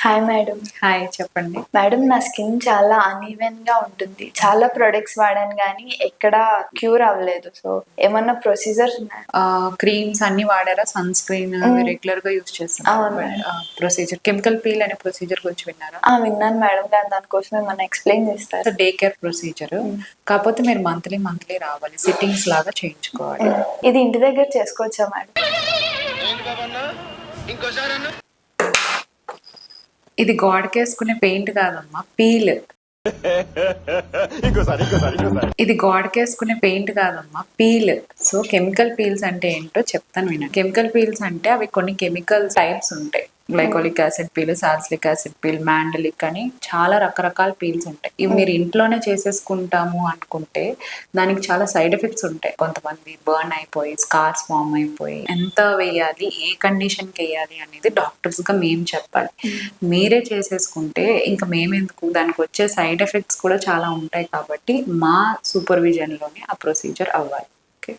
Hi madam. Hi, చెప్పండి. Madam, నా skin చాలా అన్ఈవెన్ గా ఉంటుంది. చాలా ప్రొడక్ట్స్ వాడాను కానీ ఎక్కడ క్యూర్ అవ్వలేదు. సో ఏమన్నా ప్రొసీజర్స్ ఉన్నాయా? క్రీమ్స్ అన్ని వాడారా? సన్ స్క్రీన్ రెగ్యులర్ గా యూజ్ చేస్తున్నారు. ప్రొసీజర్ కెమికల్ పీల్ అనే ప్రొసీజర్ గురించి విన్నారా? విన్నాను మేడం, కానీ దానికోసం ఏమన్నా ఎక్స్ప్లెయిన్ చేస్తారు? Day care procedure. కాకపోతే మీరు మంత్లీ రావాలి, సిట్టింగ్స్ లాగా చేయించుకోవాలి. ఇది ఇంటి దగ్గర చేసుకోవచ్చా మేడం? ఇది గోడకేసుకునే పెయింట్ కాదమ్మా, పీల్. ఇది గోడకేసుకునే పెయింట్ కాదమ్మా, పీల్. సో కెమికల్ పీల్స్ అంటే ఏంటో చెప్తాను వినండి. కెమికల్ పీల్స్ అంటే అవి కొన్ని కెమికల్ టైప్స్ ఉంటాయి. Glycolic acid peel, salicylic acid peel, mandelic అని చాలా రకరకాల పీల్స్ ఉంటాయి. ఇవి మీరు ఇంట్లోనే చేసేసుకుంటాము అనుకుంటే దానికి చాలా సైడ్ ఎఫెక్ట్స్ ఉంటాయి. కొంతమంది బర్న్ అయిపోయి, స్కార్స్ ఫామ్ అయిపోయి, ఎంత వేయాలి, ఏ కండిషన్కి వేయాలి అనేది డాక్టర్స్గా మేము చెప్పాలి. మీరే చేసేసుకుంటే ఇంకా మేమెందుకు, దానికి వచ్చే సైడ్ ఎఫెక్ట్స్ కూడా చాలా ఉంటాయి. కాబట్టి మా సూపర్విజన్లోనే ఆ ప్రొసీజర్ అవ్వాలి. ఓకే.